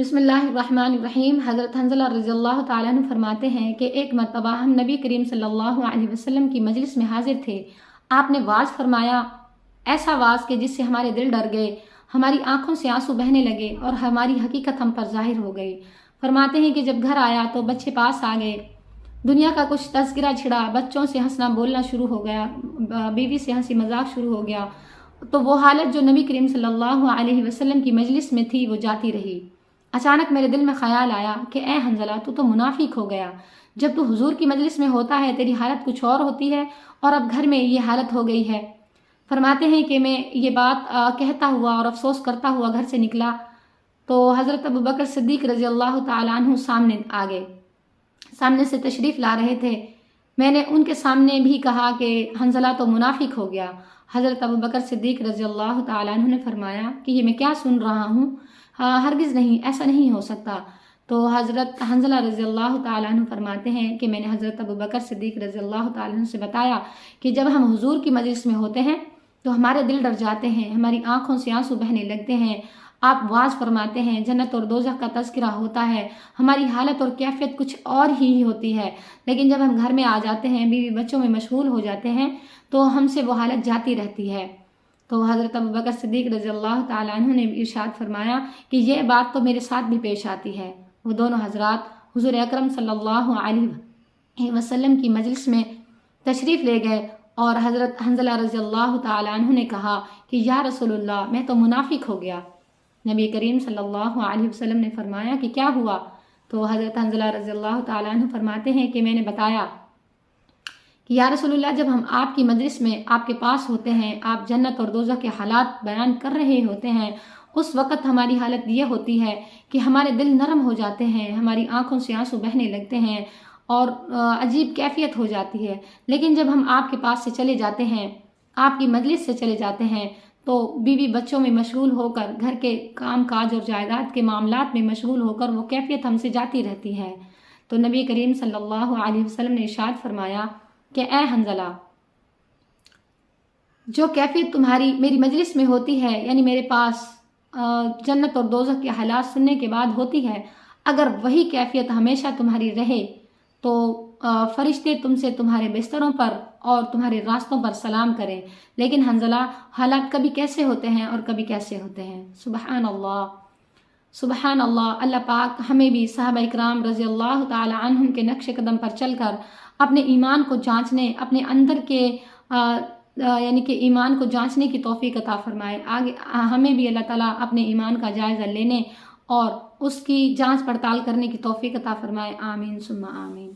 بسم اللہ الرحمن الرحیم۔ حضرت حنظلہ رضی اللہ تعالیٰ عنہ فرماتے ہیں کہ ایک مرتبہ ہم نبی کریم صلی اللہ علیہ وسلم کی مجلس میں حاضر تھے۔ آپ نے واعظ فرمایا، ایسا واعظ کہ جس سے ہمارے دل ڈر گئے، ہماری آنکھوں سے آنسو بہنے لگے اور ہماری حقیقت ہم پر ظاہر ہو گئی۔ فرماتے ہیں کہ جب گھر آیا تو بچے پاس آ گئے، دنیا کا کچھ تذکرہ چھڑا، بچوں سے ہنسنا بولنا شروع ہو گیا، بیوی سے ہنسی مذاق شروع ہو گیا، تو وہ حالت جو نبی کریم صلی اللہ علیہ وسلم کی مجلس میں تھی وہ جاتی رہی۔ اچانک میرے دل میں خیال آیا کہ اے حنظلہ، تو منافق ہو گیا۔ جب تو حضور کی مجلس میں ہوتا ہے تیری حالت کچھ اور ہوتی ہے، اور اب گھر میں یہ حالت ہو گئی ہے۔ فرماتے ہیں کہ میں یہ بات کہتا ہوا اور افسوس کرتا ہوا گھر سے نکلا تو حضرت ابوبکر صدیق رضی اللہ تعالیٰ عنہ سامنے آ گئے، سامنے سے تشریف لا رہے تھے۔ میں نے ان کے سامنے بھی کہا کہ حنظلہ تو منافق ہو گیا۔ حضرت ابوبکر صدیق رضی اللہ تعالیٰ عنہ نے فرمایا کہ یہ میں کیا سن رہا ہوں، ہرگز نہیں، ایسا نہیں ہو سکتا۔ تو حضرت حنظلہ رضی اللہ تعالیٰ عنہ فرماتے ہیں کہ میں نے حضرت ابوبکر صدیق رضی اللہ تعالیٰ عنہ سے بتایا کہ جب ہم حضور کی مجلس میں ہوتے ہیں تو ہمارے دل ڈر جاتے ہیں، ہماری آنکھوں سے آنسو بہنے لگتے ہیں۔ آپ واعظ فرماتے ہیں، جنت اور دوزخ کا تذکرہ ہوتا ہے، ہماری حالت اور کیفیت کچھ اور ہی ہوتی ہے، لیکن جب ہم گھر میں آ جاتے ہیں، بیوی بچوں میں مشغول ہو جاتے ہیں تو ہم سے وہ حالت جاتی رہتی ہے۔ تو حضرت ابوبکر صدیق رضی اللہ تعالیٰ عنہ نے ارشاد فرمایا کہ یہ بات تو میرے ساتھ بھی پیش آتی ہے۔ وہ دونوں حضرات حضور اکرم صلی اللہ علیہ وسلم کی مجلس میں تشریف لے گئے اور حضرت حنظلہ رضی اللہ تعالیٰ عنہ نے کہا کہ یا رسول اللہ، میں تو منافق ہو گیا۔ نبی کریم صلی اللہ علیہ وسلم نے فرمایا کہ کیا ہوا؟ تو حضرت حنظلہ رضی اللہ تعالیٰ عنہ فرماتے ہیں کہ میں نے بتایا کہ یا رسول اللہ، جب ہم آپ کی مجلس میں آپ کے پاس ہوتے ہیں، آپ جنت اور دوزخ کے حالات بیان کر رہے ہوتے ہیں، اس وقت ہماری حالت یہ ہوتی ہے کہ ہمارے دل نرم ہو جاتے ہیں، ہماری آنکھوں سے آنسو بہنے لگتے ہیں اور عجیب کیفیت ہو جاتی ہے۔ لیکن جب ہم آپ کے پاس سے چلے جاتے ہیں، آپ کی مجلس سے چلے جاتے ہیں، تو بیوی بچوں میں مشغول ہو کر، گھر کے کام کاج اور جائیداد کے معاملات میں مشغول ہو کر وہ کیفیت ہم سے جاتی رہتی ہے۔ تو نبی کریم صلی اللہ علیہ وسلم نے ارشاد فرمایا کہ اے حنظلہ، جو کیفیت تمہاری میری مجلس میں ہوتی ہے، یعنی میرے پاس جنت اور دوزخ کے حالات سننے کے بعد ہوتی ہے، اگر وہی کیفیت ہمیشہ تمہاری رہے تو فرشتے تم سے تمہارے بستروں پر اور تمہارے راستوں پر سلام کریں۔ لیکن حنظلہ، حالات کبھی کیسے ہوتے ہیں اور کبھی کیسے ہوتے ہیں۔ سبحان اللہ، سبحان اللہ۔ اللہ پاک ہمیں بھی صحابہ اکرام رضی اللہ تعالی عنہم کے نقش قدم پر چل کر اپنے ایمان کو جانچنے، اپنے اندر کے یعنی کہ ایمان کو جانچنے کی توفیق عطا فرمائے۔ آگے ہمیں بھی اللہ تعالیٰ اپنے ایمان کا جائزہ لینے اور اس کی جانچ پڑتال کرنے کی توفیق عطا فرمائے۔ آمین ثم آمین۔